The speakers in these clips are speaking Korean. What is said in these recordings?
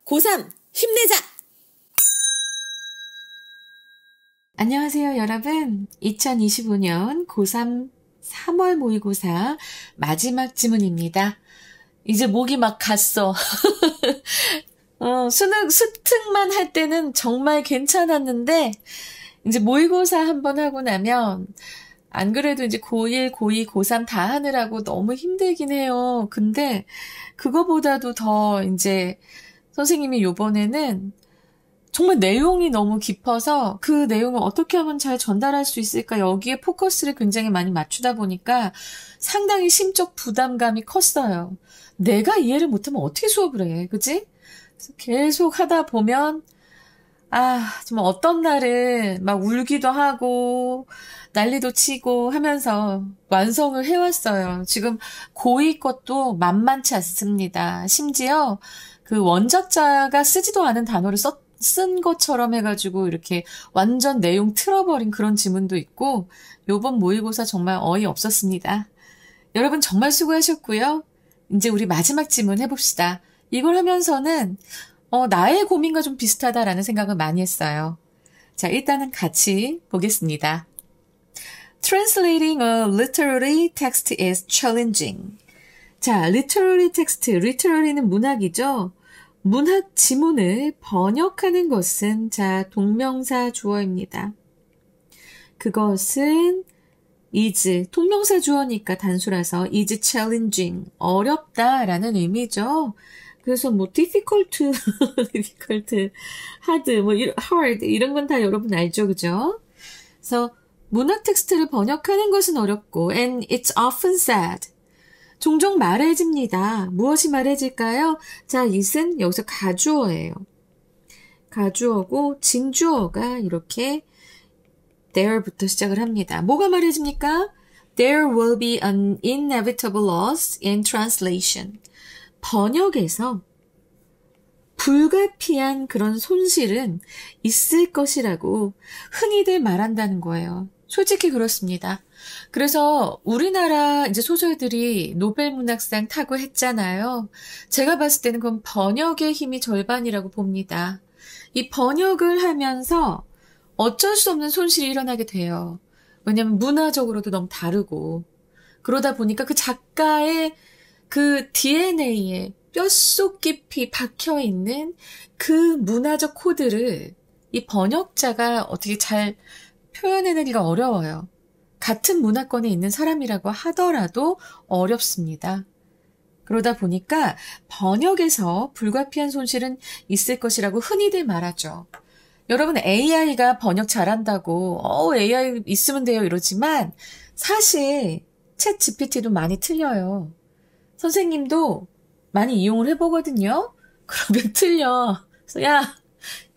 고3 힘내자! 안녕하세요, 여러분. 2025년 고3 3월 모의고사 마지막 지문입니다. 이제 목이 막 갔어. 수능 수특만 할 때는 정말 괜찮았는데 이제 모의고사 한번 하고 나면 안 그래도 이제 고1, 고2, 고3 다 하느라고 너무 힘들긴 해요. 근데 그거보다도 더 이제 선생님이 요번에는 정말 내용이 너무 깊어서 그 내용을 어떻게 하면 잘 전달할 수 있을까 여기에 포커스를 굉장히 많이 맞추다 보니까 상당히 심적 부담감이 컸어요. 내가 이해를 못하면 어떻게 수업을 해, 그치? 그래서 계속 하다 보면 정말 어떤 날은 막 울기도 하고 난리도 치고 하면서 완성을 해왔어요. 지금 고2 것도 만만치 않습니다. 심지어 그 원저자가 쓰지도 않은 단어를 쓴 것처럼 해가지고 이렇게 완전 내용 틀어버린 그런 지문도 있고 요번 모의고사 정말 어이없었습니다. 여러분 정말 수고하셨고요. 이제 우리 마지막 지문 해봅시다. 이걸 하면서는 나의 고민과 좀 비슷하다라는 생각을 많이 했어요. 자, 일단은 같이 보겠습니다. Translating a literary text is challenging. 자, literary text, literary는 문학이죠. 문학 지문을 번역하는 것은 자, 동명사 주어입니다. 그것은 is, 동명사 주어니까 단수라서 is challenging, 어렵다라는 의미죠. 그래서 뭐 difficult, hard, hard 이런 건 다 여러분 알죠, 그죠? 그래서 문학 텍스트를 번역하는 것은 어렵고 and it's often said. 종종 말해집니다. 무엇이 말해질까요? 자, it은 여기서 가주어예요. 가주어고 진주어가 이렇게 there부터 시작을 합니다. 뭐가 말해집니까? There will be an inevitable loss in translation. 번역에서 불가피한 그런 손실은 있을 것이라고 흔히들 말한다는 거예요. 솔직히 그렇습니다. 그래서 우리나라 이제 소설들이 노벨문학상 타고 했잖아요. 제가 봤을 때는 그건 번역의 힘이 절반이라고 봅니다. 이 번역을 하면서 어쩔 수 없는 손실이 일어나게 돼요. 왜냐하면 문화적으로도 너무 다르고 그러다 보니까 그 작가의 그 DNA에 뼛속 깊이 박혀있는 그 문화적 코드를 이 번역자가 어떻게 잘 표현해내기가 어려워요. 같은 문화권에 있는 사람이라고 하더라도 어렵습니다. 그러다 보니까 번역에서 불가피한 손실은 있을 것이라고 흔히들 말하죠. 여러분 AI가 번역 잘한다고 AI 있으면 돼요 이러지만 사실 챗 GPT도 많이 틀려요. 선생님도 많이 이용을 해보거든요. 그러면 틀려. 그래서 야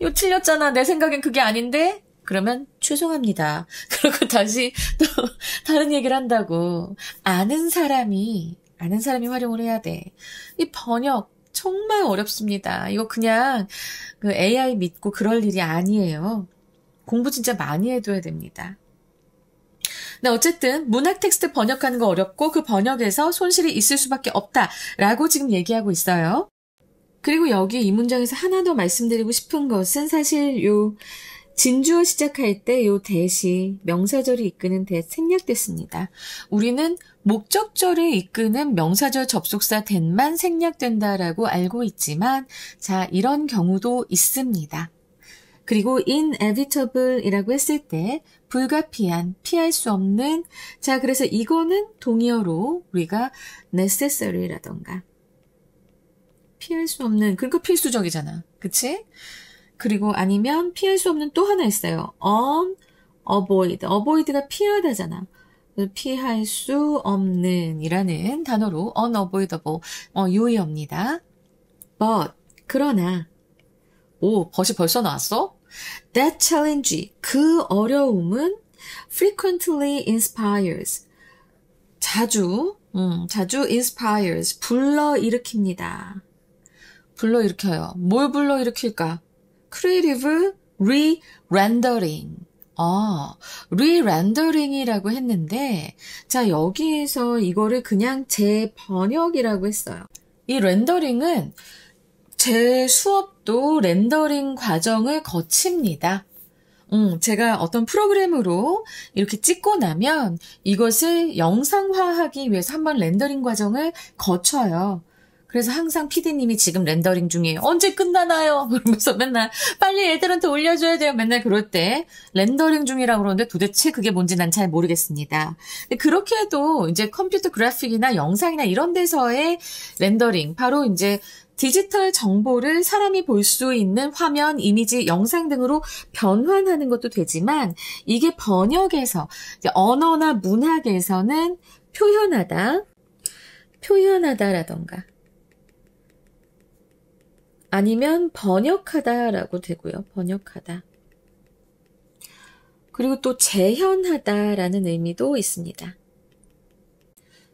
이거 틀렸잖아. 내 생각엔 그게 아닌데? 그러면 죄송합니다. 그러고 다시 또 다른 얘기를 한다고. 아는 사람이 활용을 해야 돼. 이 번역 정말 어렵습니다. 이거 그냥 그 AI 믿고 그럴 일이 아니에요. 공부 진짜 많이 해둬야 됩니다. 네, 어쨌든 문학 텍스트 번역하는 거 어렵고 그 번역에서 손실이 있을 수밖에 없다라고 지금 얘기하고 있어요. 그리고 여기 이 문장에서 하나 더 말씀드리고 싶은 것은 사실 요 진주어 시작할 때 요 대시 명사절이 이끄는 대 생략됐습니다. 우리는 목적절을 이끄는 명사절 접속사 된만 생략된다라고 알고 있지만 자 이런 경우도 있습니다. 그리고 inevitable이라고 했을 때 불가피한, 피할 수 없는 자 그래서 이거는 동의어로 우리가 necessary라던가 피할 수 없는 그러니까 필수적이잖아. 그치? 그리고 아니면 피할 수 없는 또 하나 있어요. avoid가 피하다잖아. 피할 수 없는 이라는 단어로 unavoidable 유의어입니다. but 그러나 벗이 벌써 나왔어? That challenge 그 어려움은 frequently inspires 자주 inspires 불러일으킵니다. 불러일으켜요. 뭘 불러일으킬까? Creative re-rendering. re-rendering이라고 했는데, 자, 여기에서 이거를 그냥 재번역이라고 했어요. 이 렌더링은 제 수업도 렌더링 과정을 거칩니다. 제가 어떤 프로그램으로 이렇게 찍고 나면 이것을 영상화하기 위해서 한번 렌더링 과정을 거쳐요. 그래서 항상 PD님이 지금 렌더링 중이에요. 언제 끝나나요? 그러면서 맨날 빨리 애들한테 올려줘야 돼요. 맨날 그럴 때 렌더링 중이라고 그러는데 도대체 그게 뭔지 난 잘 모르겠습니다. 근데 그렇게 해도 이제 컴퓨터 그래픽이나 영상이나 이런 데서의 렌더링, 바로 이제 디지털 정보를 사람이 볼 수 있는 화면, 이미지, 영상 등으로 변환하는 것도 되지만 이게 번역에서, 이제 언어나 문학에서는 표현하다라던가 아니면 번역하다라고 되고요. 번역하다. 그리고 또 재현하다라는 의미도 있습니다.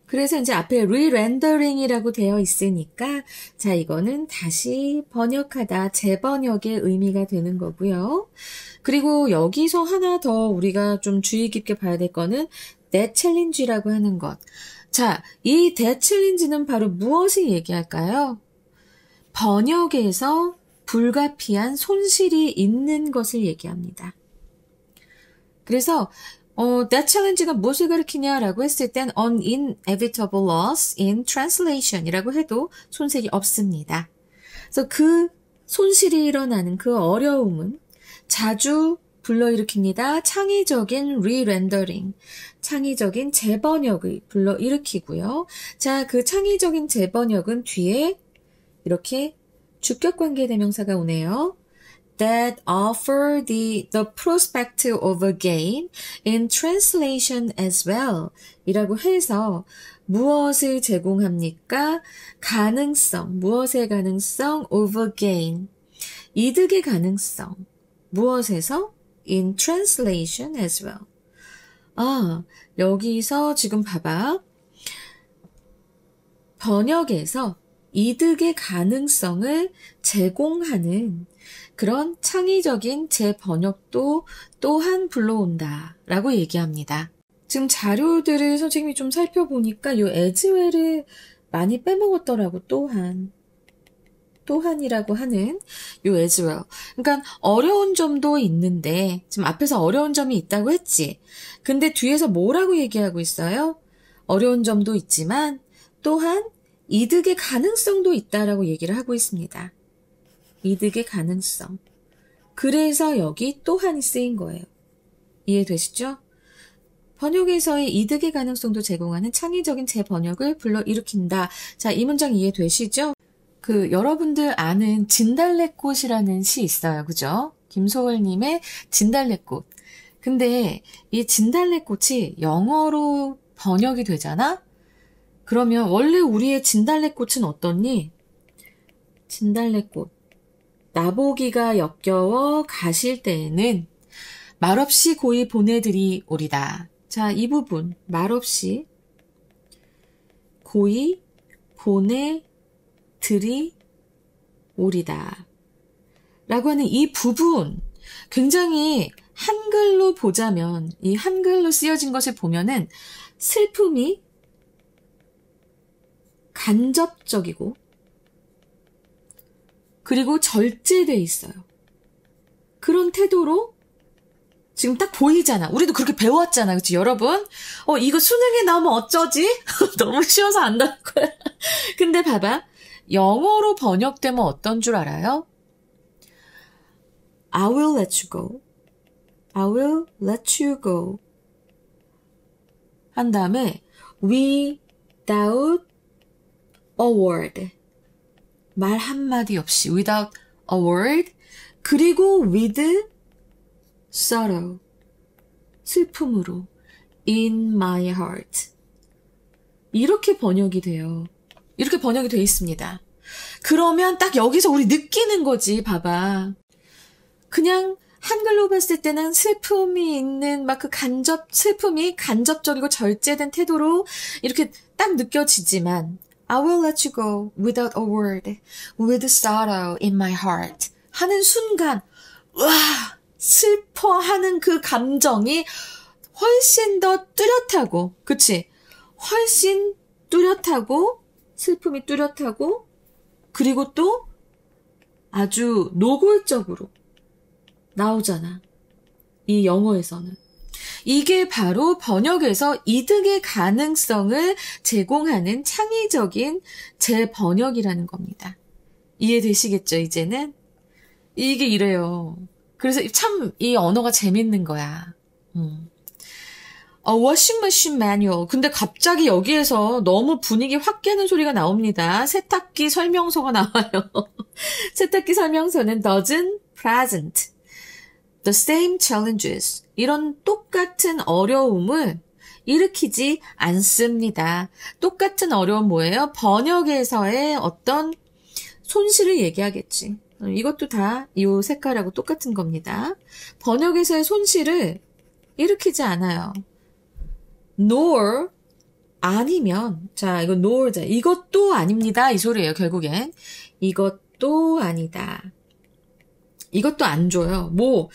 그래서 이제 앞에 re-rendering이라고 되어 있으니까 자, 이거는 다시 번역하다, 재번역의 의미가 되는 거고요. 그리고 여기서 하나 더 우리가 좀 주의 깊게 봐야 될 거는 that challenge라고 하는 것. 자, 이 that challenge는 바로 무엇을 얘기할까요? 번역에서 불가피한 손실이 있는 것을 얘기합니다. 그래서 that challenge가 무엇을 가리키냐라고 했을 땐 an inevitable loss in translation이라고 해도 손색이 없습니다. 그래서 그 손실이 일어나는 그 어려움은 자주 불러일으킵니다. 창의적인 re-rendering, 창의적인 재번역을 불러일으키고요. 자, 그 창의적인 재번역은 뒤에 이렇게 주격관계 대명사가 오네요. That offer the prospect of a gain in translation as well 이라고 해서 무엇을 제공합니까? 가능성, 무엇의 가능성? of a gain, 이득의 가능성. 무엇에서? in translation as well. 여기서 지금 봐봐. 번역에서 이득의 가능성을 제공하는 그런 창의적인 재번역도 또한 불러온다 라고 얘기합니다. 지금 자료들을 선생님이 좀 살펴보니까 요 aswell을 많이 빼먹었더라고. 또한이라고 하는 요 aswell. 그러니까 어려운 점도 있는데 지금 앞에서 어려운 점이 있다고 했지. 근데 뒤에서 뭐라고 얘기하고 있어요? 어려운 점도 있지만 또한 이득의 가능성도 있다라고 얘기를 하고 있습니다. 이득의 가능성. 그래서 여기 또한이 쓰인 거예요. 이해되시죠? 번역에서의 이득의 가능성도 제공하는 창의적인 재번역을 불러일으킨다. 자, 이 문장 이해되시죠? 여러분들 아는 진달래꽃이라는 시 있어요. 그죠? 김소월님의 진달래꽃. 근데 이 진달래꽃이 영어로 번역이 되잖아? 그러면 원래 우리의 진달래꽃은 어떻니? 진달래꽃. 나보기가 역겨워 가실 때에는 말없이 고이 보내드리오리다. 자, 이 부분 말없이 고이 보내드리오리다 라고 하는 이 부분 굉장히 한글로 보자면, 이 한글로 쓰여진 것을 보면은 슬픔이 간접적이고 그리고 절제돼 있어요. 그런 태도로 지금 딱 보이잖아. 우리도 그렇게 배웠잖아. 그치 여러분? 이거 수능에 나오면 어쩌지? 너무 쉬워서 안 나올 거야. 근데 봐봐. 영어로 번역되면 어떤 줄 알아요? I will let you go. I will let you go. 한 다음에 without a word. 말 한마디 없이 without a word. 그리고 with sorrow. 슬픔으로 in my heart. 이렇게 번역이 돼요. 이렇게 번역이 돼 있습니다. 그러면 딱 여기서 우리 느끼는 거지. 봐봐. 그냥 한글로 봤을 때는 슬픔이 있는 막 그 슬픔이 간접적이고 절제된 태도로 이렇게 딱 느껴지지만 I will let you go without a word, with sorrow in my heart 하는 순간 와 슬퍼하는 그 감정이 훨씬 더 뚜렷하고 그치? 훨씬 뚜렷하고 슬픔이 뚜렷하고 그리고 또 아주 노골적으로 나오잖아. 이 영어에서는. 이게 바로 번역에서 이득의 가능성을 제공하는 창의적인 재번역이라는 겁니다. 이해되시겠죠, 이제는? 이게 이래요. 그래서 참 이 언어가 재밌는 거야. 워싱머신 매뉴얼. 근데 갑자기 여기에서 너무 분위기 확 깨는 소리가 나옵니다. 세탁기 설명서가 나와요. 세탁기 설명서는 doesn't present the same challenges. 이런 똑같은 어려움을 일으키지 않습니다. 똑같은 어려움 뭐예요? 번역에서의 어떤 손실을 얘기하겠지. 이것도 다 이 색깔하고 똑같은 겁니다. 번역에서의 손실을 일으키지 않아요. nor 아니면 자 이거 nor 이것도 아닙니다. 이 소리예요. 결국엔 이것도 아니다. 이것도 안 줘요. 뭐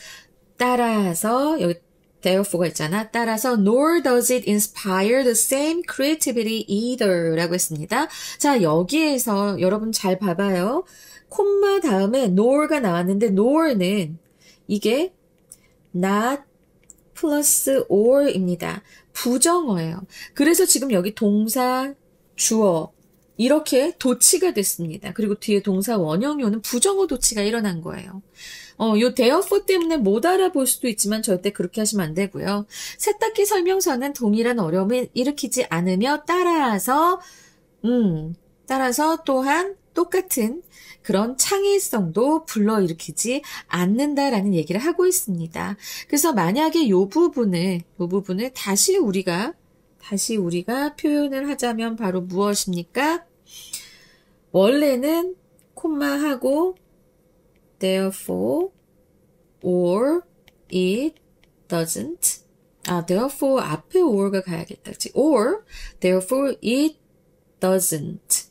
따라서 여기 therefore가 있잖아. 따라서 nor does it inspire the same creativity either 라고 했습니다. 자 여기에서 여러분 잘 봐봐요. 콤마 다음에 nor가 나왔는데 nor는 이게 not 플러스 or입니다. 부정어예요. 그래서 지금 여기 동사, 주어 이렇게 도치가 됐습니다. 그리고 뒤에 동사 원형료는 부정어 도치가 일어난 거예요. 요 therefore 때문에 못 알아볼 수도 있지만 절대 그렇게 하시면 안 되고요. 세탁기 설명서는 동일한 어려움을 일으키지 않으며 따라서 또한 똑같은 그런 창의성도 불러일으키지 않는다라는 얘기를 하고 있습니다. 그래서 만약에 요 부분을 다시 우리가 표현을 하자면 바로 무엇입니까? 원래는 콤마하고 therefore or it doesn't therefore 앞에 or가 가야겠다. or therefore it doesn't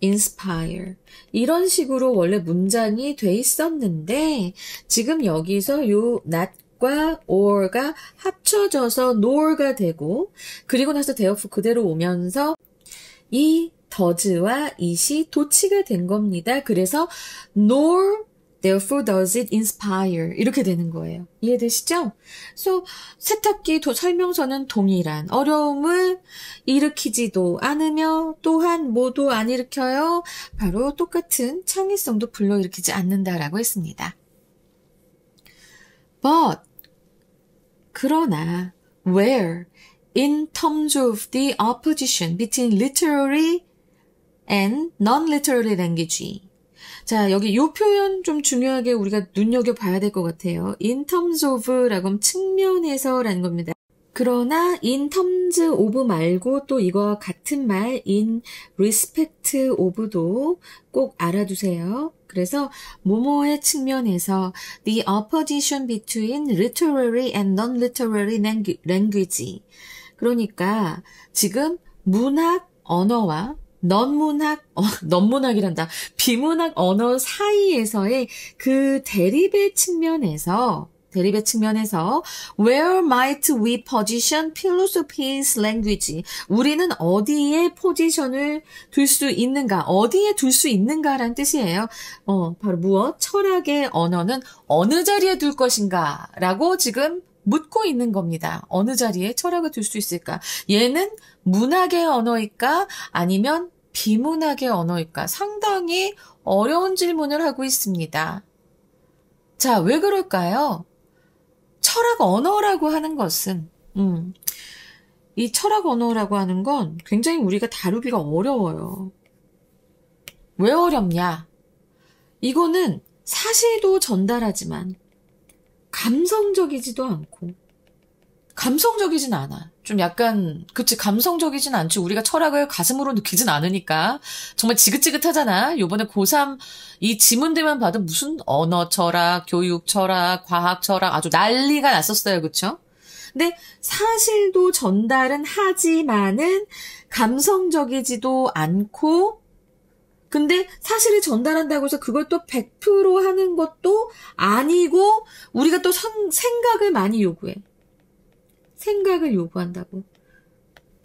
inspire. 이런 식으로 원래 문장이 돼 있었는데 지금 여기서 요 not과 or가 합쳐져서 nor가 되고 그리고 나서 therefore 그대로 오면서 이 does와 it이 도치가 된 겁니다. 그래서 nor therefore does it inspire 이렇게 되는 거예요. 이해되시죠? 그래서 세탁기 설명서는 동일한 어려움을 일으키지도 않으며 또한 뭐도 안 일으켜요. 바로 똑같은 창의성도 불러일으키지 않는다라고 했습니다. But 그러나 where in terms of the opposition between literary and non-literary language 자, 여기 요 표현 좀 중요하게 우리가 눈여겨봐야 될 것 같아요. in terms of라고 하면 측면에서라는 겁니다. 그러나 in terms of 말고 또 이거와 같은 말 in respect of도 꼭 알아두세요. 그래서 뭐뭐의 측면에서 the opposition between literary and non-literary language 그러니까 지금 문학 언어와 non-문학이란다. 비문학 언어 사이에서의 그 대립의 측면에서 where might we position philosophy's language? 우리는 어디에 포지션을 둘 수 있는가라는 뜻이에요. 바로 무엇? 철학의 언어는 어느 자리에 둘 것인가? 라고 지금 묻고 있는 겁니다. 어느 자리에 철학을 둘 수 있을까? 얘는 문학의 언어일까? 아니면 비문학의 언어일까? 상당히 어려운 질문을 하고 있습니다. 자, 왜 그럴까요? 철학 언어라고 하는 것은 이 철학 언어라고 하는 건 굉장히 우리가 다루기가 어려워요. 왜 어렵냐? 이거는 사실도 전달하지만 감성적이지도 않고 감성적이진 않아. 좀 약간 감성적이진 않지. 우리가 철학을 가슴으로 느끼진 않으니까 정말 지긋지긋하잖아. 요번에 고3 이 지문들만 봐도 무슨 언어 철학, 교육 철학, 과학 철학 아주 난리가 났었어요. 그쵸? 근데 사실도 전달은 하지만은 감성적이지도 않고 근데 사실을 전달한다고 해서 그걸 또 100% 하는 것도 아니고 우리가 또 생각을 많이 요구해. 생각을 요구한다고.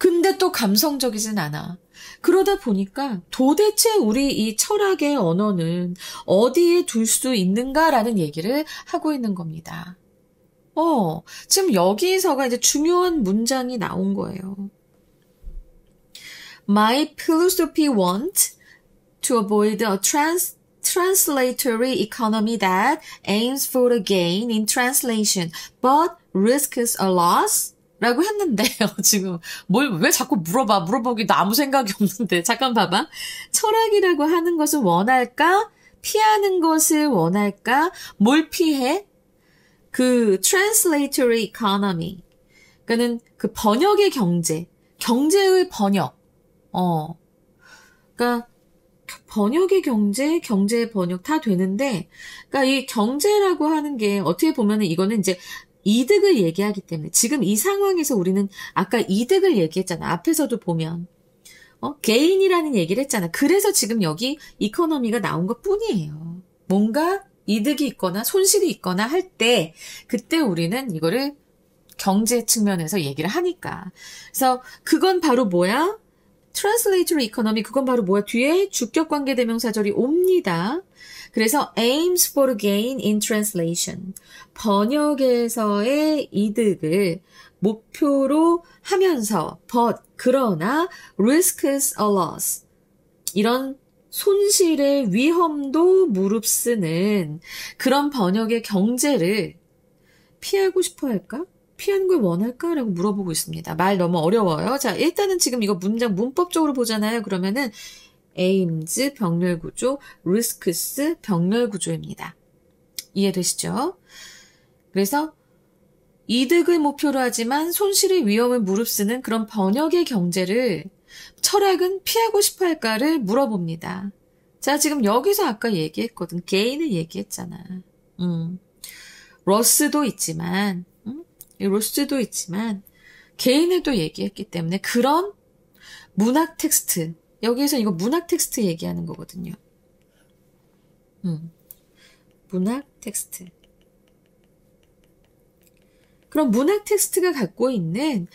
근데 또 감성적이진 않아. 그러다 보니까 도대체 우리 이 철학의 언어는 어디에 둘 수 있는가라는 얘기를 하고 있는 겁니다. 지금 여기서가 이제 중요한 문장이 나온 거예요. My philosophy wants to avoid a translatory economy that aims for a gain in translation, but risks a loss? 라고 했는데요, 지금. 왜 자꾸 물어보기 나 아무 생각이 없는데. 잠깐 봐봐. 철학이라고 하는 것을 원할까? 피하는 것을 원할까? 뭘 피해? 그 translatory economy. 그러니까는 그 번역의 경제의 번역. 그러니까 번역의 경제의 번역 다 되는데, 그러니까 이 경제라고 하는 게 어떻게 보면은 이거는 이제 이득을 얘기하기 때문에 지금 이 상황에서 우리는 아까 이득을 얘기했잖아. 앞에서도 보면 게인이라는 얘기를 했잖아. 그래서 지금 여기 이코노미가 나온 것 뿐이에요. 뭔가 이득이 있거나 손실이 있거나 할 때 그때 우리는 이거를 경제 측면에서 얘기를 하니까. 그래서 그건 바로 뭐야? translatory economy, 그건 바로 뭐야? 뒤에 주격관계대명사절이 옵니다. 그래서 aims for gain in translation. 번역에서의 이득을 목표로 하면서 but 그러나 risks a loss. 이런 손실의 위험도 무릅쓰는 그런 번역의 경제를 피하고 싶어 할까? 피하는 걸 원할까? 라고 물어보고 있습니다. 말 너무 어려워요. 자, 일단은 지금 이거 문장 문법적으로 보잖아요. 그러면은 aims 병렬구조, risks 병렬구조입니다. 이해되시죠? 그래서 이득을 목표로 하지만 손실의 위험을 무릅쓰는 그런 번역의 경제를 철학은 피하고 싶어 할까를 물어봅니다. 자, 지금 여기서 아까 얘기했거든. 게인을 얘기했잖아. 로스도 있지만 게인을 또 얘기했기 때문에 그런 문학 텍스트, 여기에서 이거 문학 텍스트 얘기하는 거거든요. 문학 텍스트. 그럼 문학 텍스트가 갖고 있는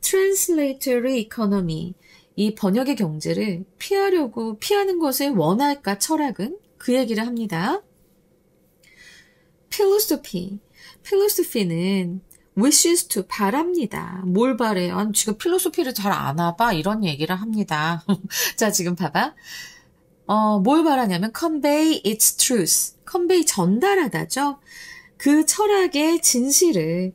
translatory economy, 이 번역의 경제를 피하는 것을 원할까 철학은? 그 얘기를 합니다. philosophy는 wishes to 바랍니다. 뭘 바래요? 지금 필로소피를 잘 안 와봐? 이런 얘기를 합니다. 자, 지금 봐봐. 뭘 바라냐면 convey its truth. convey 전달하다죠. 그 철학의 진리를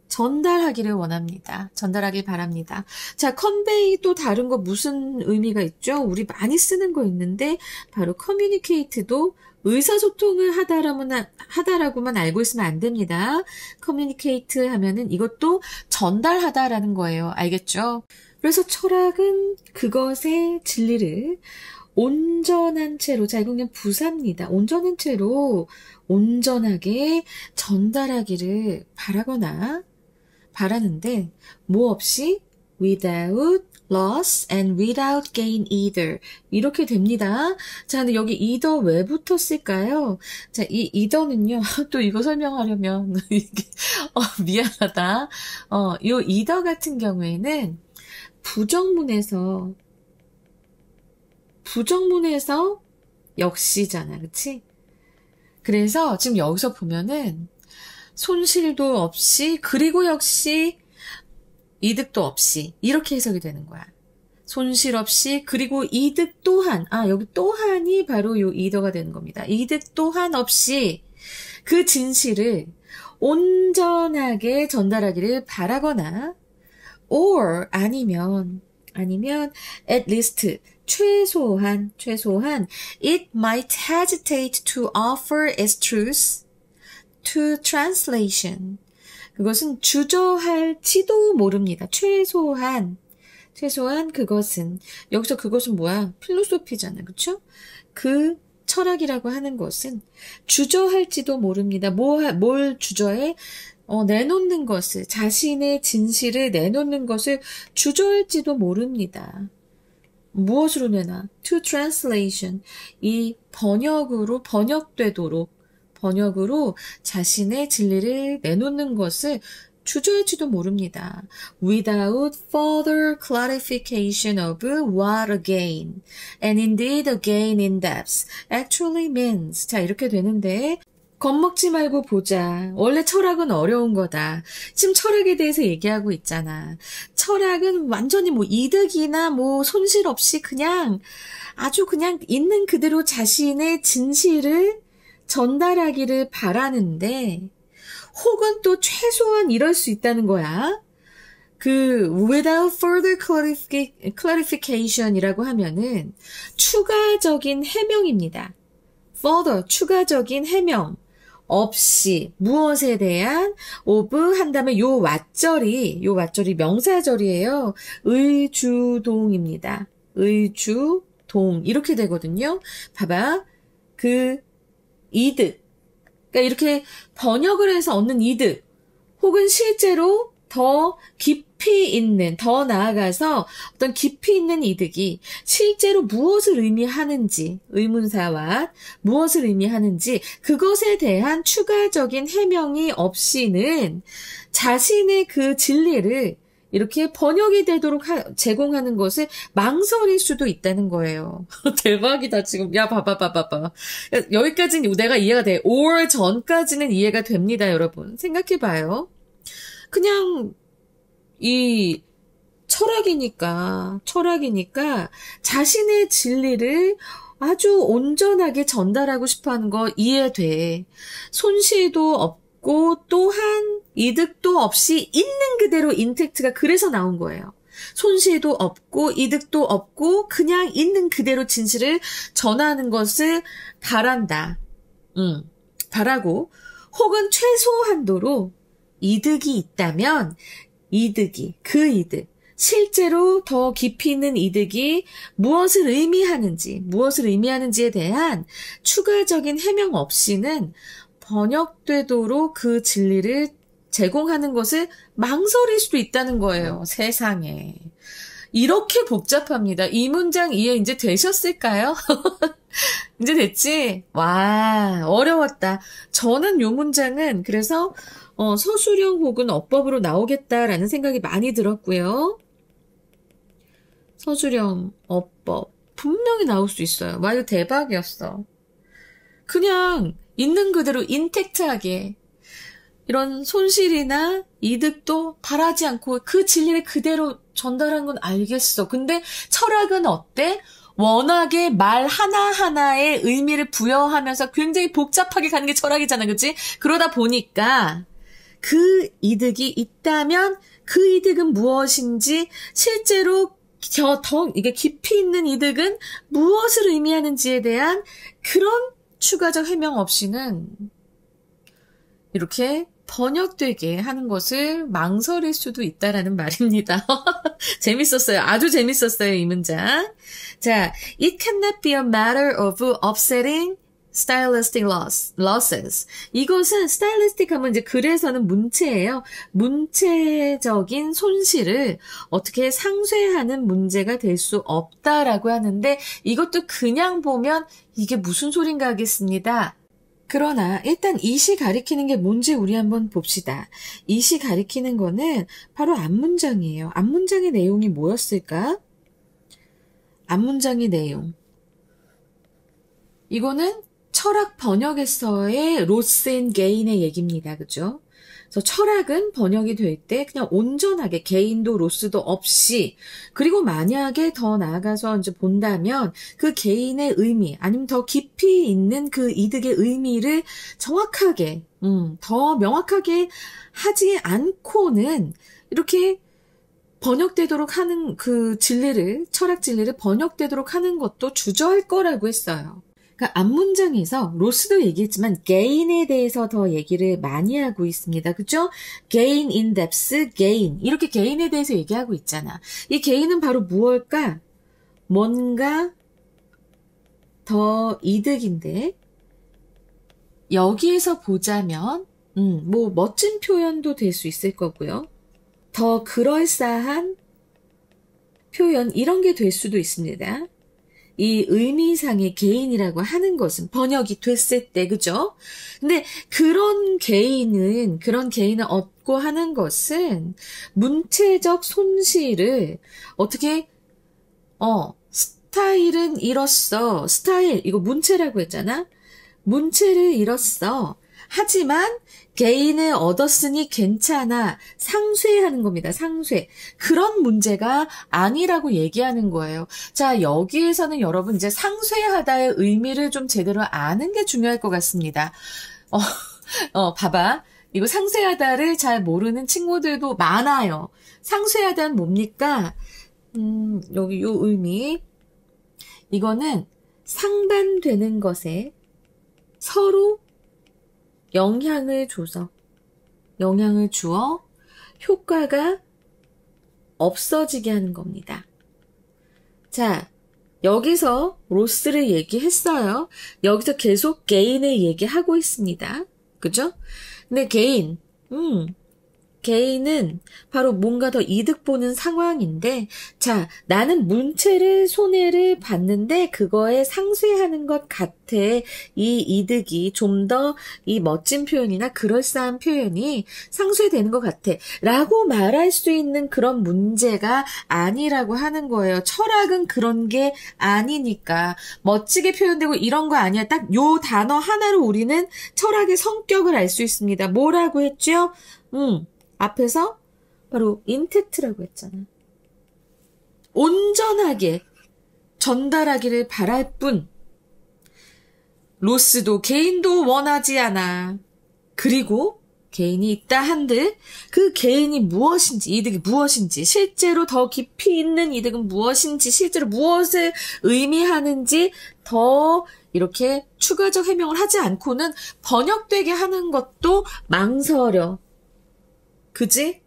전달하기를 원합니다. 전달하길 바랍니다. 자, convey 또 다른 거 무슨 의미가 있죠? 우리 많이 쓰는 거 있는데 바로 communicate도 의사소통을 하다라고만 알고 있으면 안 됩니다. communicate 하면은 이것도 전달하다라는 거예요. 알겠죠? 그래서 철학은 그것의 진리를 온전한 채로, 자, 이건 그냥 부사입니다. 온전한 채로 온전하게 전달하기를 바라는데 뭐 없이 without loss and without gain either. 이렇게 됩니다. 자, 근데 여기 either 왜 붙었을까요? 자, 이 either는요, 또 이거 설명하려면, 이게, 미안하다. 요 either 같은 경우에는 부정문에서 역시잖아. 그치? 그래서 지금 여기서 보면은 손실도 없이, 그리고 역시 이득도 없이 이렇게 해석이 되는 거야. 손실 없이 그리고 이득 또한, 여기 또한이 바로 요 이더가 되는 겁니다. 이득 또한 없이 그 진실을 온전하게 전달하기를 바라거나 or 아니면 at least 최소한 it might hesitate to offer its truth to translation. 그것은 주저할지도 모릅니다. 최소한 그것은, 여기서 그것은 뭐야? 필로소피잖아. 그쵸? 그 철학이라고 하는 것은 주저할지도 모릅니다. 뭘 주저해? 내놓는 것을, 자신의 진실을 내놓는 것을 주저할지도 모릅니다. 무엇으로 내나? To translation. 이 번역으로 자신의 진리를 내놓는 것을 주저할지도 모릅니다. Without further clarification of what a gain, and indeed a gain in depth, actually means. 자, 이렇게 되는데 겁먹지 말고 보자. 원래 철학은 어려운 거다. 지금 철학에 대해서 얘기하고 있잖아. 철학은 완전히 뭐 이득이나 뭐 손실 없이 그냥 아주 그냥 있는 그대로 자신의 진실을 전달하기를 바라는데 혹은 또 최소한 이럴 수 있다는 거야. without further clarification이라고 하면은 추가적인 해명입니다. further, 추가적인 해명. 없이, 무엇에 대한 of 한 다음에 요 왓절이 명사절이에요. 의주동입니다. 의주동. 이렇게 되거든요. 봐봐. 이득. 그러니까 이렇게 번역을 해서 얻는 이득 혹은 실제로 더 깊이 있는, 더 나아가서 어떤 깊이 있는 이득이 실제로 무엇을 의미하는지, 의문사와 무엇을 의미하는지 그것에 대한 추가적인 해명이 없이는 자신의 그 진리를 이렇게 번역이 되도록 제공하는 것을 망설일 수도 있다는 거예요. 대박이다, 지금. 야, 봐봐. 여기까지는 내가 이해가 돼. or 전까지는 이해가 됩니다, 여러분. 생각해봐요. 그냥, 이, 철학이니까 자신의 진리를 아주 온전하게 전달하고 싶어 하는 거 이해돼. 손실도 없고, 또한 이득도 없이 있는 그대로 인텍트가 그래서 나온 거예요. 손실도 없고 이득도 없고 그냥 있는 그대로 진실을 전하는 것을 바란다. 바라고 혹은 최소한도로 이득이 있다면 그 이득 실제로 더 깊이 있는 이득이 무엇을 의미하는지에 대한 추가적인 해명 없이는 번역되도록 그 진리를 제공하는 것을 망설일 수도 있다는 거예요. 세상에. 이렇게 복잡합니다. 이 문장 이해 이제 되셨을까요? 이제 됐지? 와, 어려웠다. 저는 요 문장은 그래서 서술형 혹은 어법으로 나오겠다라는 생각이 많이 들었고요. 서술형, 어법 분명히 나올 수 있어요. 와, 이거 대박이었어. 그냥 있는 그대로 인텍트하게 이런 손실이나 이득도 바라지 않고 그 진리를 그대로 전달한 건 알겠어. 근데 철학은 어때? 워낙에 말 하나하나에 의미를 부여하면서 굉장히 복잡하게 가는 게 철학이잖아. 그치? 그러다 보니까 그 이득이 있다면 그 이득은 무엇인지 실제로 더 이게 깊이 있는 이득은 무엇을 의미하는지에 대한 그런 추가적 해명 없이는 이렇게 번역되게 하는 것을 망설일 수도 있다라는 말입니다. 재밌었어요. 아주 재밌었어요, 이 문장. 자, it cannot be a matter of offsetting stylistic losses. 이것은 stylistic 하면 이제 글에서는 문체예요. 문체적인 손실을 어떻게 상쇄하는 문제가 될 수 없다라고 하는데 이것도 그냥 보면 이게 무슨 소린가 하겠습니다. 그러나 일단 이시 가리키는 게 뭔지 우리 한번 봅시다. 이시 가리키는 거는 바로 앞문장이에요. 앞문장의 내용이 뭐였을까? 앞문장의 내용. 이거는 철학 번역에서의 로스 앤 게인의 얘기입니다. 그죠? 그래서 철학은 번역이 될 때 그냥 온전하게 게인도 로스도 없이 그리고 만약에 더 나아가서 이제 본다면 그 게인의 의미 아니면 더 깊이 있는 그 이득의 의미를 정확하게 더 명확하게 하지 않고는 이렇게 번역되도록 하는 그 진리를 철학 진리를 번역되도록 하는 것도 주저할 거라고 했어요. 그러니까 앞문장에서 로스도 얘기했지만 gain에 대해서 더 얘기를 많이 하고 있습니다. 그죠? gain in depth, gain. 이렇게 gain에 대해서 얘기하고 있잖아. 이 gain은 바로 무엇일까? 뭔가 더 이득인데 여기에서 보자면 뭐 멋진 표현도 될 수 있을 거고요. 더 그럴싸한 표현 이런 게 될 수도 있습니다. 이 의미상의 개인이라고 하는 것은 번역이 됐을 때, 그죠? 근데 그런 개인을 얻고 하는 것은 문체적 손실을 어떻게, 스타일은 잃었어. 스타일, 이거 문체라고 했잖아? 문체를 잃었어. 하지만 개인을 얻었으니 괜찮아. 상쇄하는 겁니다. 상쇄. 그런 문제가 아니라고 얘기하는 거예요. 자, 여기에서는 여러분 이제 상쇄하다의 의미를 좀 제대로 아는 게 중요할 것 같습니다. 봐봐. 이거 상쇄하다를 잘 모르는 친구들도 많아요. 상쇄하다는 뭡니까? 여기 요 의미. 이거는 상반되는 것에 서로 영향을 주어 효과가 없어지게 하는 겁니다. 자, 여기서 로스를 얘기했어요. 여기서 계속 개인을 얘기하고 있습니다. 그죠? 근데 개인은 바로 뭔가 더 이득 보는 상황인데, 자, 나는 문체를 손해를 봤는데 그거에 상쇄하는 것 같아. 이 이득이 좀 더 이 멋진 표현이나 그럴싸한 표현이 상쇄되는 것 같아. 라고 말할 수 있는 그런 문제가 아니라고 하는 거예요. 철학은 그런 게 아니니까. 멋지게 표현되고 이런 거 아니야. 딱 요 단어 하나로 우리는 철학의 성격을 알 수 있습니다. 뭐라고 했죠? 앞에서 바로 인택트라고 했잖아. 온전하게 전달하기를 바랄 뿐 로스도 개인도 원하지 않아. 그리고 개인이 있다 한들 그 개인이 무엇인지, 이득이 무엇인지, 실제로 더 깊이 있는 이득은 무엇인지, 실제로 무엇을 의미하는지 더 이렇게 추가적 해명을 하지 않고는 번역되게 하는 것도 망설여. 그지?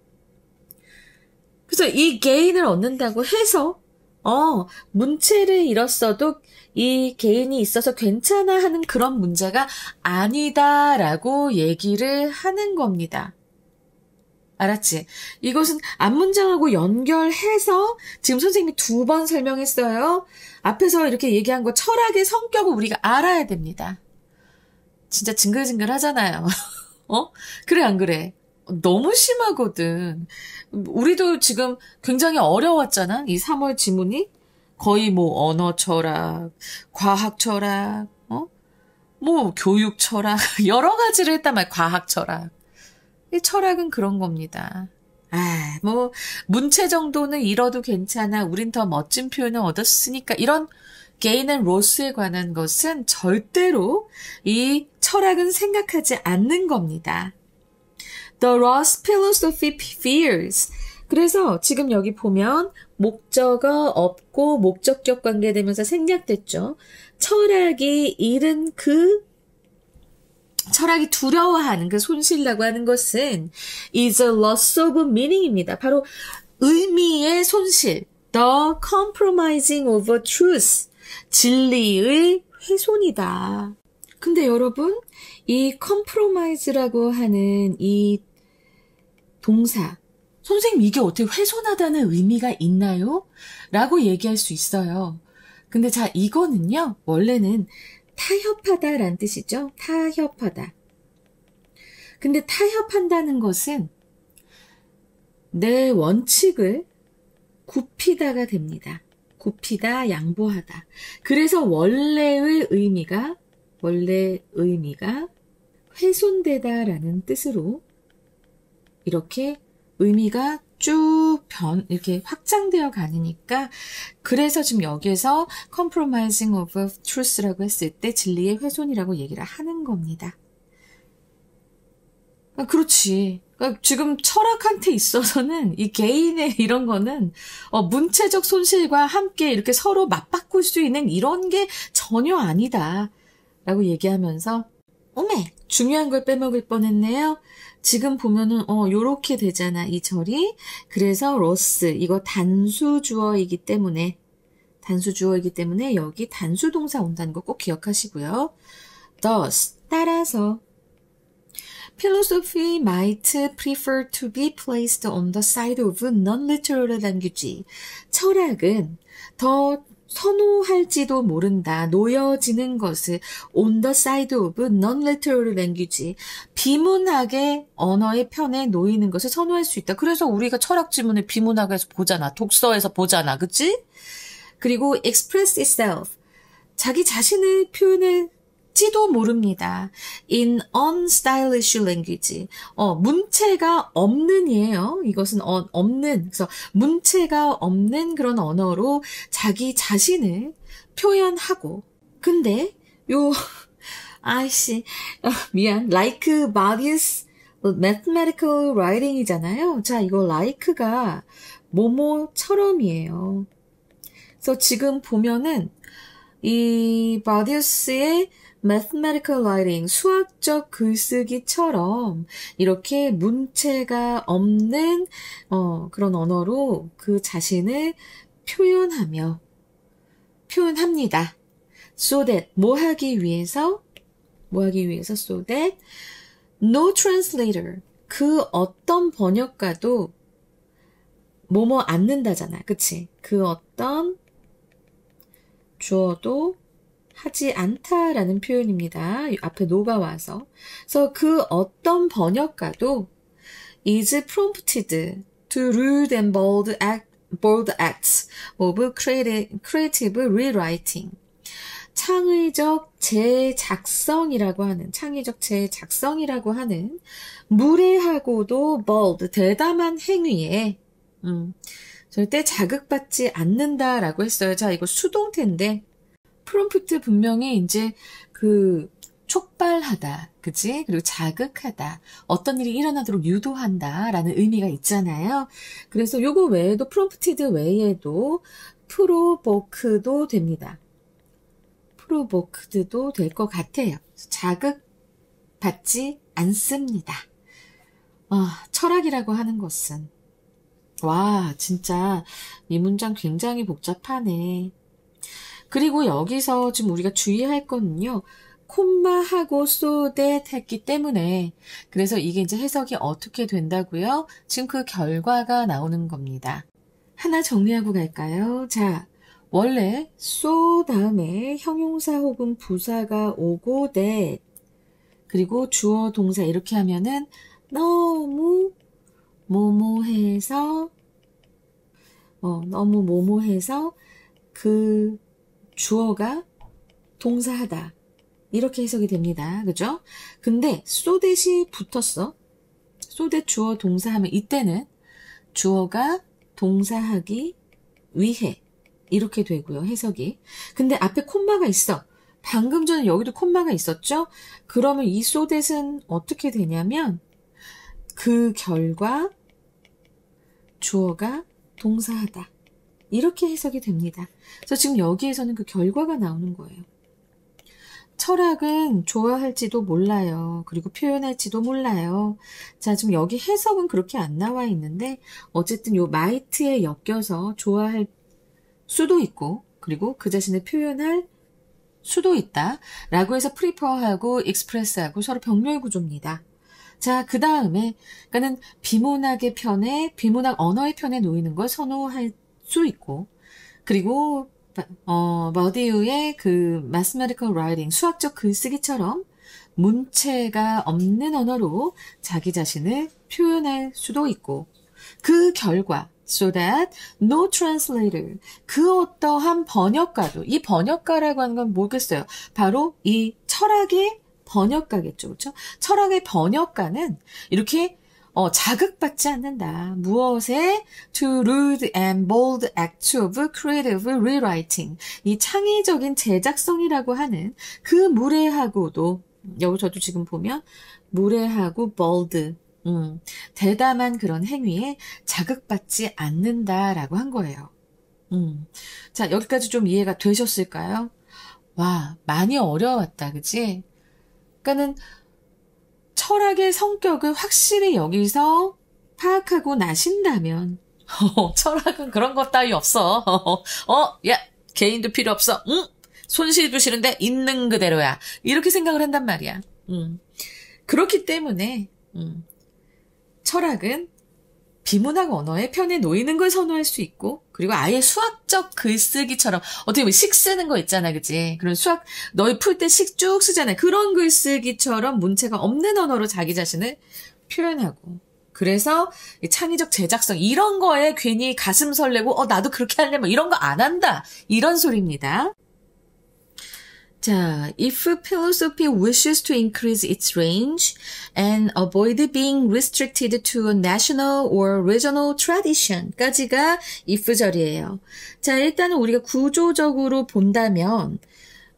그래서 이 개인을 얻는다고 해서 문체를 잃었어도 이 개인이 있어서 괜찮아 하는 그런 문제가 아니다라고 얘기를 하는 겁니다. 알았지? 이것은 앞문장하고 연결해서 지금 선생님이 2번 설명했어요. 앞에서 이렇게 얘기한 거 철학의 성격을 우리가 알아야 됩니다. 진짜 징글징글 하잖아요. 그래 안 그래? 너무 심하거든. 우리도 지금 굉장히 어려웠잖아. 이 3월 지문이 거의 뭐 언어 철학, 과학 철학, 뭐 교육 철학 여러 가지를 했단 말이야. 과학 철학. 이 철학은 그런 겁니다. 뭐 문체 정도는 잃어도 괜찮아. 우린 더 멋진 표현을 얻었으니까. 이런 게인 앤 로스에 관한 것은 절대로 이 철학은 생각하지 않는 겁니다. The Ross philosophy fears. 그래서 지금 여기 보면 목적어 없고 목적격 관계되면서 생략됐죠. 철학이 두려워하는 그 손실이라고 하는 것은 is a loss of meaning입니다. 바로 의미의 손실. The compromising of truth. 진리의 훼손이다. 근데 여러분, 이 compromise라고 하는 이 동사, 선생님 이게 어떻게 훼손하다는 의미가 있나요? 라고 얘기할 수 있어요. 근데 자, 이거는요, 원래는 타협하다라는 뜻이죠. 타협하다. 근데 타협한다는 것은 내 원칙을 굽히다가 됩니다. 굽히다, 양보하다. 그래서 원래 의미가 훼손되다라는 뜻으로 이렇게 의미가 쭉 이렇게 확장되어 가니까, 그래서 지금 여기에서 compromising of truth라고 했을 때 진리의 훼손이라고 얘기를 하는 겁니다. 그렇지. 지금 철학한테 있어서는 이 개인의 이런 거는 문체적 손실과 함께 이렇게 서로 맞바꿀 수 있는 이런 게 전혀 아니다 라고 얘기하면서, 어메, 중요한 걸 빼먹을 뻔했네요. 지금 보면은 요렇게 되잖아, 이 절이. 그래서 로스, 이거 단수 주어이기 때문에 여기 단수 동사 온다는 거 꼭 기억하시고요. Thus, 따라서 philosophy might prefer to be placed on the side of non-literal language. 철학은 더 선호할지도 모른다. 놓여지는 것을 on the side of non-literal language. 비문학의 언어의 편에 놓이는 것을 선호할 수 있다. 그래서 우리가 철학 지문을 비문학에서 보잖아. 독서에서 보잖아. 그치? 그리고 express itself. 자기 자신을 표현할지도 모릅니다. in unstylish language. 문체가 없는 이에요. 이것은 없는. 그래서 문체가 없는 그런 언어로 자기 자신을 표현하고. 근데 미안. like Badiou's mathematical writing이잖아요. 자, 이거 like가 뭐뭐처럼이에요. 그래서 지금 보면은 이 바디우스의 mathematical writing, 수학적 글쓰기처럼 이렇게 문체가 없는 그런 언어로 그 자신을 표현합니다. So that 뭐 하기 위해서 so that no translator, 그 어떤 번역가도 뭐뭐 않는다잖아. 그치? 그 어떤 주어도 하지 않다라는 표현입니다. 앞에 no가 와서. 그래서 그 어떤 번역가도 is prompted to rude and bold acts of creative rewriting. 창의적 재작성이라고 하는 무례하고도 bold, 대담한 행위에 절대 자극받지 않는다라고 했어요. 자, 이거 수동태인데 프롬프트 분명히 이제 촉발하다, 그치? 그리고 자극하다, 어떤 일이 일어나도록 유도한다라는 의미가 있잖아요. 그래서 요거 외에도 프롬프티드 외에도 프로보크도 됩니다. 프로보크드도 될 것 같아요. 자극받지 않습니다. 철학이라고 하는 것은 와, 진짜 이 문장 굉장히 복잡하네. 그리고 여기서 지금 우리가 주의할 거는요. 콤마하고 so that 했기 때문에 그래서 이게 이제 해석이 어떻게 된다고요? 지금 그 결과가 나오는 겁니다. 하나 정리하고 갈까요? 자, 원래 so 다음에 형용사 혹은 부사가 오고 that 그리고 주어 동사 이렇게 하면은 너무 뭐뭐해서 그 주어가 동사하다 이렇게 해석이 됩니다. 그죠? 근데 so that이 붙었어. so that 주어 동사하면 이때는 주어가 동사하기 위해 이렇게 되고요. 해석이. 근데 앞에 콤마가 있어. 방금 전에 여기도 콤마가 있었죠? 그러면 이 so that은 어떻게 되냐면 그 결과 주어가 동사하다. 이렇게 해석이 됩니다. 그래서 지금 여기에서는 그 결과가 나오는 거예요. 철학은 좋아할지도 몰라요. 그리고 표현할지도 몰라요. 자, 지금 여기 해석은 그렇게 안 나와 있는데 어쨌든 요 might에 엮여서 좋아할 수도 있고 그리고 그 자신을 표현할 수도 있다. 라고 해서 prefer하고 express하고 서로 병렬 구조입니다. 자, 그 다음에, 그러니까는 비문학의 편에, 비문학 언어의 편에 놓이는 걸 선호할 수 있고, 그리고, 버디우의 그 mathematical writing, 수학적 글쓰기처럼 문체가 없는 언어로 자기 자신을 표현할 수도 있고, 그 결과, so that no translator, 그 어떠한 번역가도, 이 번역가라고 하는 건 뭐겠어요? 바로 이 철학의 번역가겠죠. 그렇죠? 철학의 번역가는 이렇게 자극받지 않는다. 무엇에? To rude and bold acts of creative rewriting. 이 창의적인 제작성이라고 하는 그 무례하고도 여기 저도 지금 보면 무례하고 bold 대담한 그런 행위에 자극받지 않는다라고 한 거예요. 자, 여기까지 좀 이해가 되셨을까요? 와, 많이 어려웠다. 그치? 그러니까는 철학의 성격을 확실히 여기서 파악하고 나신다면 철학은 그런 것 따위 없어. 야, 개인도 필요 없어. 손실도 싫은데 있는 그대로야. 이렇게 생각을 한단 말이야. 그렇기 때문에 철학은 비문학 언어에 편에 놓이는 걸 선호할 수 있고, 그리고 아예 수학적 글쓰기처럼, 어떻게 보면 식 쓰는 거 있잖아, 그치? 그런 수학, 너희 풀 때 식 쭉 쓰잖아. 그런 글쓰기처럼 문체가 없는 언어로 자기 자신을 표현하고. 그래서 창의적 제작성, 이런 거에 괜히 가슴 설레고, 나도 그렇게 할래, 뭐 이런 거 안 한다. 이런 소리입니다. 자, if philosophy wishes to increase its range and avoid being restricted to a national or regional tradition까지가 if 절이에요. 자, 일단은 우리가 구조적으로 본다면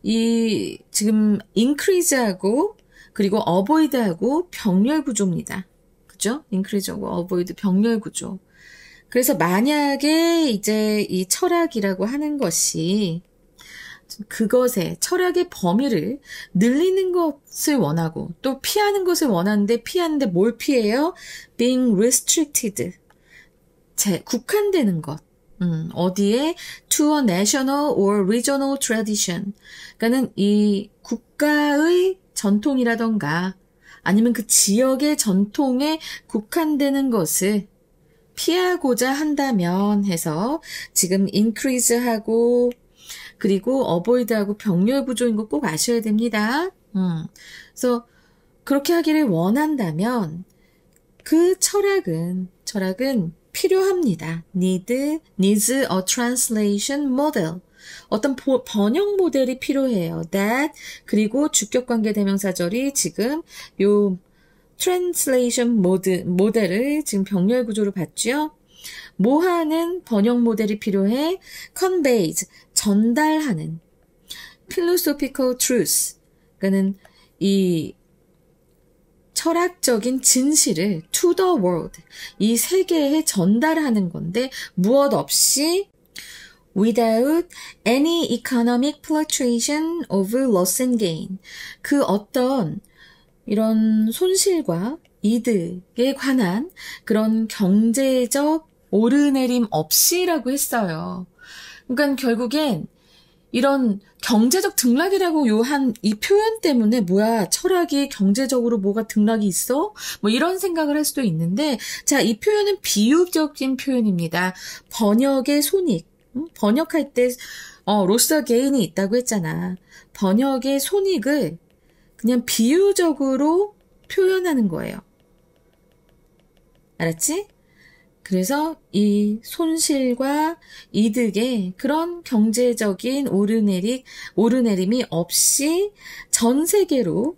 이 지금 increase하고 그리고 avoid하고 병렬 구조입니다. 그죠? increase하고 avoid 병렬 구조. 그래서 만약에 이제 이 철학이라고 하는 것이 그것의 철학의 범위를 늘리는 것을 원하고 또 피하는 것을 원하는데 피하는데 뭘 피해요? being restricted. 국한되는 것. 어디에? to a national or regional tradition. 그러니까는 이 국가의 전통이라던가 아니면 그 지역의 전통에 국한되는 것을 피하고자 한다면 해서 지금 increase하고 그리고 avoid하고 병렬 구조인 거 꼭 아셔야 됩니다. 그래서 그렇게 하기를 원한다면 그 철학은 필요합니다. needs a translation model. 어떤 번역 모델이 필요해요. that 그리고 주격관계 대명사절이 지금 요 translation 모델을 지금 병렬 구조로 봤죠. 뭐 하는 번역 모델이 필요해? conveys, 전달하는 philosophical truth, 그러니까는 이 철학적인 진실을 to the world, 이 세계에 전달하는 건데 무엇 없이 without any economic fluctuation of loss and gain, 그 어떤 이런 손실과 이득에 관한 그런 경제적 오르내림 없이라고 했어요. 그러니까 결국엔 이런 경제적 등락이라고 이 표현 때문에 뭐야 철학이 경제적으로 뭐가 등락이 있어? 뭐 이런 생각을 할 수도 있는데 자, 이 표현은 비유적인 표현입니다. 번역의 손익. 번역할 때 로스 게인이 있다고 했잖아. 번역의 손익을 그냥 비유적으로 표현하는 거예요. 알았지? 그래서 이 손실과 이득의 그런 경제적인 오르내림이 없이 전 세계로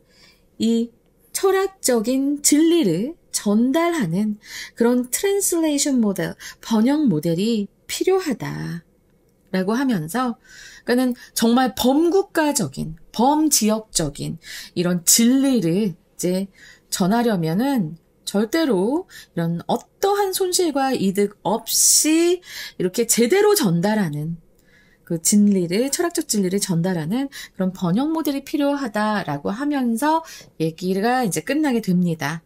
이 철학적인 진리를 전달하는 그런 트랜슬레이션 모델, 번역 모델이 필요하다라고 하면서 그러니까는 정말 범국가적인, 범지역적인 이런 진리를 이제 전하려면은 절대로 이런 어떠한 손실과 이득 없이 이렇게 제대로 전달하는 그 진리를, 철학적 진리를 전달하는 그런 번역 모델이 필요하다라고 하면서 얘기가 이제 끝나게 됩니다.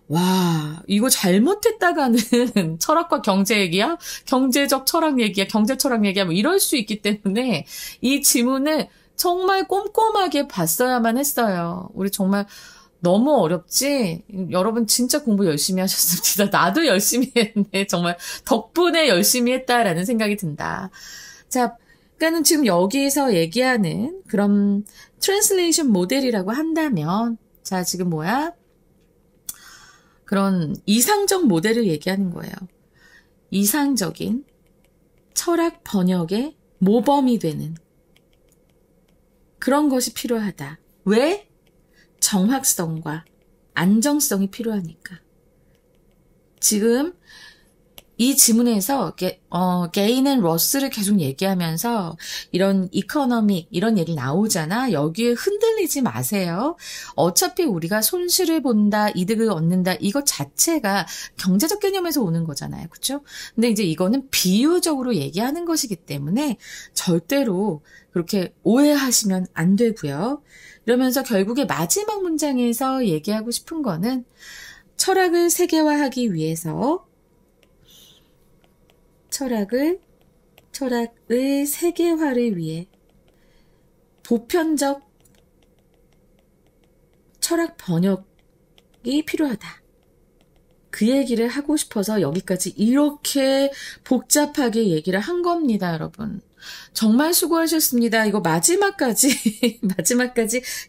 와, 이거 잘못했다가는 철학과 경제 얘기야? 경제적 철학 얘기야? 경제 철학 얘기야? 뭐 이럴 수 있기 때문에 이 지문을 정말 꼼꼼하게 봤어야만 했어요. 우리 정말 너무 어렵지? 여러분 진짜 공부 열심히 하셨습니다. 나도 열심히 했네. 정말 덕분에 열심히 했다라는 생각이 든다. 자, 그러니까는 지금 여기에서 얘기하는 그런 트랜슬레이션 모델이라고 한다면 자, 지금 뭐야? 그런 이상적 모델을 얘기하는 거예요. 이상적인 철학 번역의 모범이 되는 그런 것이 필요하다. 왜? 정확성과 안정성이 필요하니까. 지금 이 지문에서 게인 앤 러스를 계속 얘기하면서 이런 이코노믹 이런 얘기 나오잖아. 여기에 흔들리지 마세요. 어차피 우리가 손실을 본다, 이득을 얻는다 이것 자체가 경제적 개념에서 오는 거잖아요. 그렇죠? 근데 이제 이거는 비유적으로 얘기하는 것이기 때문에 절대로 그렇게 오해하시면 안 되고요. 이러면서 결국에 마지막 문장에서 얘기하고 싶은 거는 철학을 세계화하기 위해서 철학의 세계화를 위해 보편적 철학 번역이 필요하다. 그 얘기를 하고 싶어서 여기까지 이렇게 복잡하게 얘기를 한 겁니다, 여러분. 정말 수고하셨습니다. 이거 마지막까지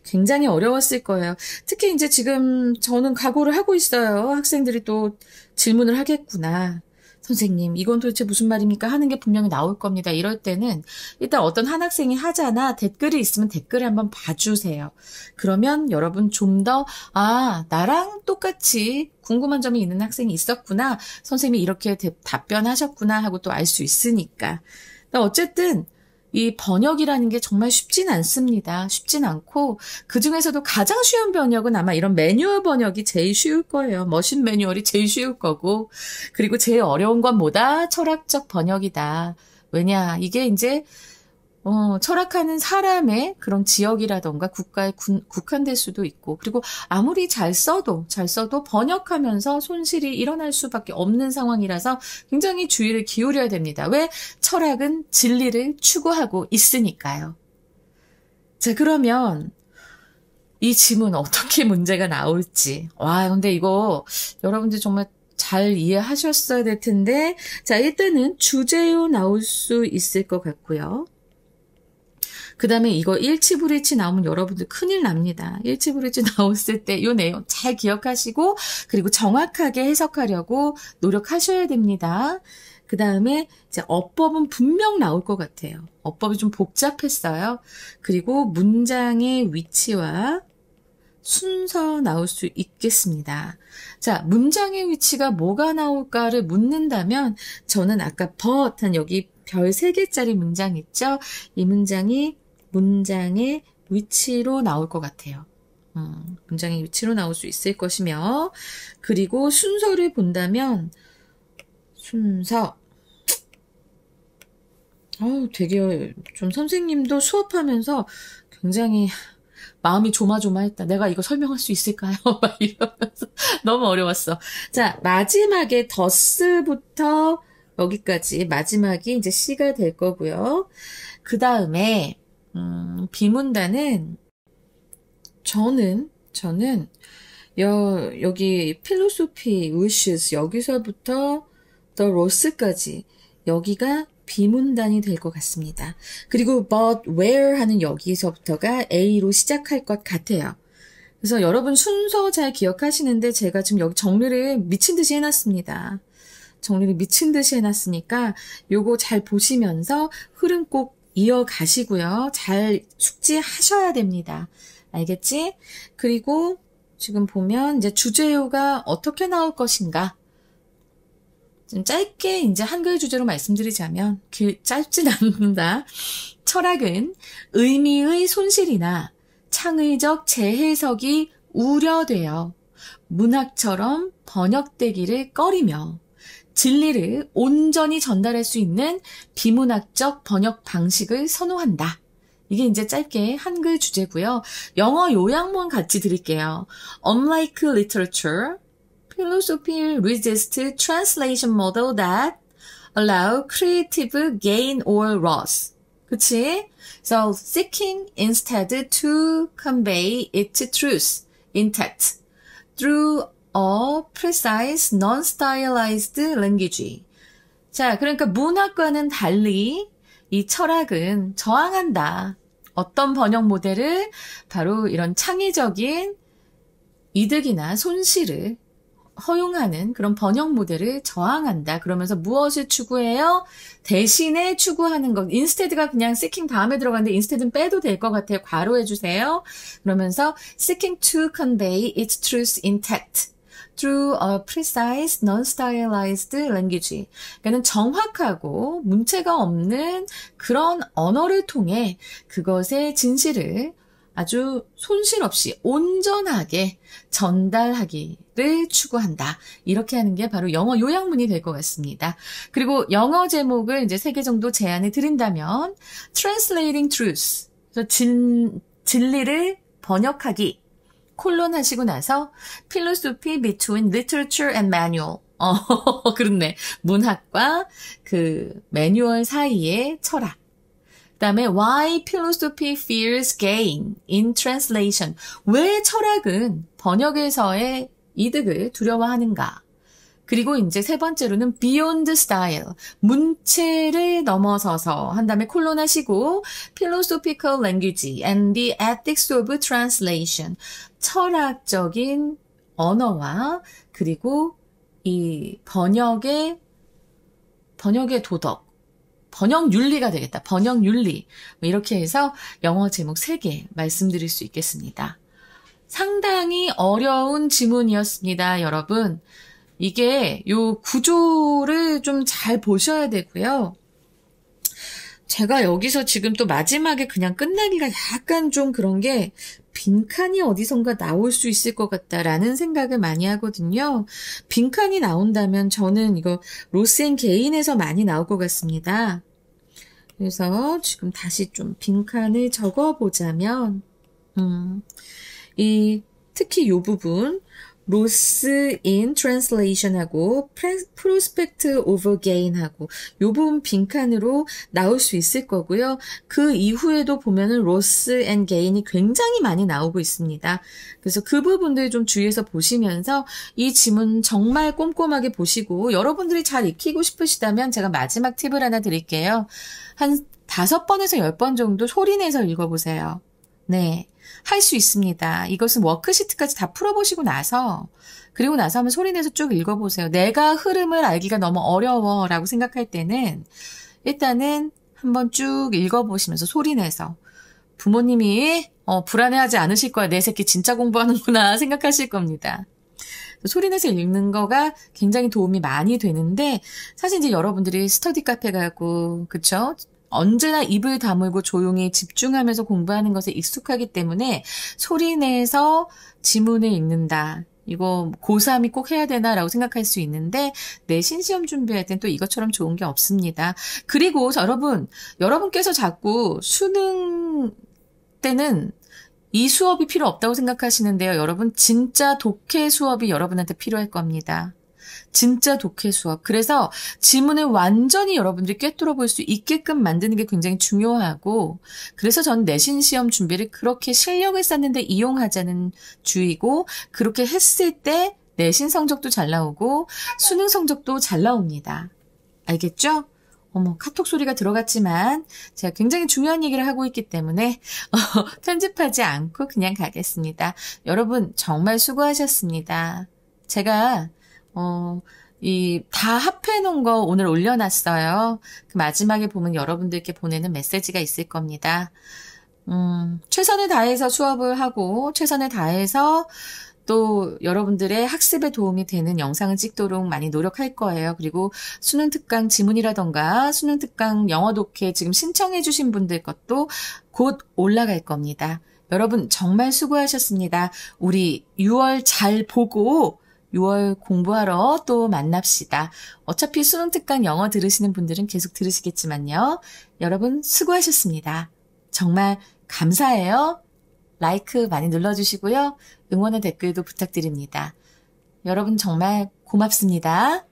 굉장히 어려웠을 거예요. 특히 이제 지금 저는 각오를 하고 있어요. 학생들이 또 질문을 하겠구나. 선생님, 이건 도대체 무슨 말입니까? 하는 게 분명히 나올 겁니다. 이럴 때는 일단 어떤 한 학생이 하잖아. 댓글이 있으면 댓글을 한번 봐주세요. 그러면 여러분 좀 더, 나랑 똑같이 궁금한 점이 있는 학생이 있었구나. 선생님이 이렇게 답변하셨구나 하고 또 알 수 있으니까. 어쨌든 이 번역이라는 게 정말 쉽진 않습니다. 쉽진 않고 그중에서도 가장 쉬운 번역은 아마 이런 매뉴얼 번역이 제일 쉬울 거예요. 머신 매뉴얼이 제일 쉬울 거고, 그리고 제일 어려운 건 뭐다? 철학적 번역이다. 왜냐? 이게 이제 철학하는 사람의 그런 지역이라던가 국가에 국한될 수도 있고, 그리고 아무리 잘 써도 번역하면서 손실이 일어날 수밖에 없는 상황이라서 굉장히 주의를 기울여야 됩니다. 왜? 철학은 진리를 추구하고 있으니까요. 자, 그러면 이 지문 어떻게 문제가 나올지. 근데 이거 여러분들 정말 잘 이해하셨어야 될 텐데, 자, 일단은 주제요 나올 수 있을 것 같고요. 그 다음에 이거 일치불일치 나오면 여러분들 큰일 납니다. 일치불일치 나왔을 때 이 내용 잘 기억하시고, 그리고 정확하게 해석하려고 노력하셔야 됩니다. 그 다음에 이제 어법은 분명 나올 것 같아요. 어법이 좀 복잡했어요. 그리고 문장의 위치와 순서 나올 수 있겠습니다. 자, 문장의 위치가 뭐가 나올까를 묻는다면 저는 아까 한 여기 별 3개짜리 문장 있죠? 이 문장이 문장의 위치로 나올 것 같아요. 문장의 위치로 나올 수 있을 것이며, 그리고 순서를 본다면 순서 되게 좀 선생님도 수업하면서 굉장히 마음이 조마조마했다. 내가 이거 설명할 수 있을까요? 막 이러면서 너무 어려웠어. 자, 마지막에 더스부터 여기까지 마지막이 이제 C가 될 거고요. 그 다음에 비문단은 저는 여기 필로소피 wishes 여기서부터 the loss까지 여기가 비문단이 될 것 같습니다. 그리고 but where 하는 여기서부터가 A로 시작할 것 같아요. 그래서 여러분 순서 잘 기억하시는데 제가 지금 여기 정리를 미친 듯이 해놨습니다. 정리를 미친 듯이 해놨으니까 요거 잘 보시면서 흐름 꼭 이어가시고요. 잘 숙지하셔야 됩니다. 알겠지? 그리고 지금 보면 이제 주제어가 어떻게 나올 것인가. 좀 짧게 이제 한글 주제로 말씀드리자면 짧진 않는다. 철학은 의미의 손실이나 창의적 재해석이 우려되어 문학처럼 번역되기를 꺼리며 진리를 온전히 전달할 수 있는 비문학적 번역 방식을 선호한다. 이게 이제 짧게 한글 주제고요. 영어 요약문 같이 드릴게요. Unlike literature, philosophy resists translation model that allow creative gain or loss. 그치? So, seeking instead to convey its truth intact through a precise, non-stylized language. 자, 그러니까 문학과는 달리 이 철학은 저항한다. 어떤 번역 모델을? 바로 이런 창의적인 이득이나 손실을 허용하는 그런 번역 모델을 저항한다. 그러면서 무엇을 추구해요? 대신에 추구하는 것. instead가 그냥 seeking 다음에 들어가는데 instead는 빼도 될 것 같아요. 괄호해 주세요. 그러면서 seeking to convey its truth intact through a precise, non-stylized language. 그러니까 정확하고 문체가 없는 그런 언어를 통해 그것의 진실을 아주 손실 없이 온전하게 전달하기를 추구한다. 이렇게 하는 게 바로 영어 요약문이 될 것 같습니다. 그리고 영어 제목을 이제 3개 정도 제안해 드린다면 Translating Truth, 그래서 진리를 번역하기, 콜론 하시고 나서 Philosophy between Literature and Manual. 그렇네. 문학과 그 매뉴얼 사이의 철학. 그다음에 Why philosophy fears gain in translation. 왜 철학은 번역에서의 이득을 두려워하는가? 그리고 이제 세 번째로는 beyond style. 문체를 넘어서서 한 다음에 콜론 하시고 philosophical language and the ethics of translation. 철학적인 언어와 그리고 이 번역의 도덕. 번역 윤리가 되겠다. 번역 윤리. 이렇게 해서 영어 제목 3개 말씀드릴 수 있겠습니다. 상당히 어려운 지문이었습니다, 여러분. 이게 요 구조를 좀 잘 보셔야 되고요. 제가 여기서 지금 또 마지막에 그냥 끝나기가 약간 좀 그런 게 빈칸이 어디선가 나올 수 있을 것 같다라는 생각을 많이 하거든요. 빈칸이 나온다면 저는 이거 로스 앤 게인에서 많이 나올 것 같습니다. 그래서 지금 다시 좀 빈칸을 적어보자면 특히 이 부분 로스 인 트랜슬레이션하고 프로스펙트 오버 게인하고 이 부분 빈칸으로 나올 수 있을 거고요. 그 이후에도 보면은 로스 앤 게인이 굉장히 많이 나오고 있습니다. 그래서 그 부분들 좀 주의해서 보시면서 이 지문 정말 꼼꼼하게 보시고 여러분들이 잘 익히고 싶으시다면 제가 마지막 팁을 하나 드릴게요. 한 5번에서 10번 정도 소리내서 읽어보세요. 네. 할 수 있습니다. 이것은 워크시트까지 다 풀어보시고 나서 그리고 나서 한번 소리내서 쭉 읽어보세요. 내가 흐름을 알기가 너무 어려워 라고 생각할 때는 일단은 한번 쭉 읽어보시면서 소리내서 부모님이 불안해하지 않으실 거야. 내 새끼 진짜 공부하는구나 생각하실 겁니다. 소리내서 읽는 거가 굉장히 도움이 많이 되는데 사실 이제 여러분들이 스터디 카페 가고 그쵸? 언제나 입을 다물고 조용히 집중하면서 공부하는 것에 익숙하기 때문에 소리내서 지문을 읽는다. 이거 고3이 꼭 해야 되나라고 생각할 수 있는데 내신 시험 준비할 땐 또 이것처럼 좋은 게 없습니다. 그리고 여러분께서 자꾸 수능 때는 이 수업이 필요 없다고 생각하시는데요. 여러분 진짜 독해 수업이 여러분한테 필요할 겁니다. 진짜 독해 수업. 그래서 지문을 완전히 여러분들이 꿰뚫어 볼 수 있게끔 만드는 게 굉장히 중요하고 그래서 전 내신 시험 준비를 그렇게 실력을 쌓는데 이용하자는 주의고 그렇게 했을 때 내신 성적도 잘 나오고 수능 성적도 잘 나옵니다. 알겠죠? 카톡 소리가 들어갔지만 제가 굉장히 중요한 얘기를 하고 있기 때문에 편집하지 않고 그냥 가겠습니다. 여러분 정말 수고하셨습니다. 제가 다 합해놓은 거 오늘 올려놨어요. 그 마지막에 보면 여러분들께 보내는 메시지가 있을 겁니다. 최선을 다해서 수업을 하고 최선을 다해서 또 여러분들의 학습에 도움이 되는 영상을 찍도록 많이 노력할 거예요. 그리고 수능 특강 지문이라던가 수능 특강 영어 독해 지금 신청해 주신 분들 것도 곧 올라갈 겁니다. 여러분 정말 수고하셨습니다. 우리 6월 잘 보고 6월 공부하러 또 만납시다. 어차피 수능 특강 영어 들으시는 분들은 계속 들으시겠지만요. 여러분 수고하셨습니다. 정말 감사해요. 라이크 많이 눌러주시고요. 응원의 댓글도 부탁드립니다. 여러분 정말 고맙습니다.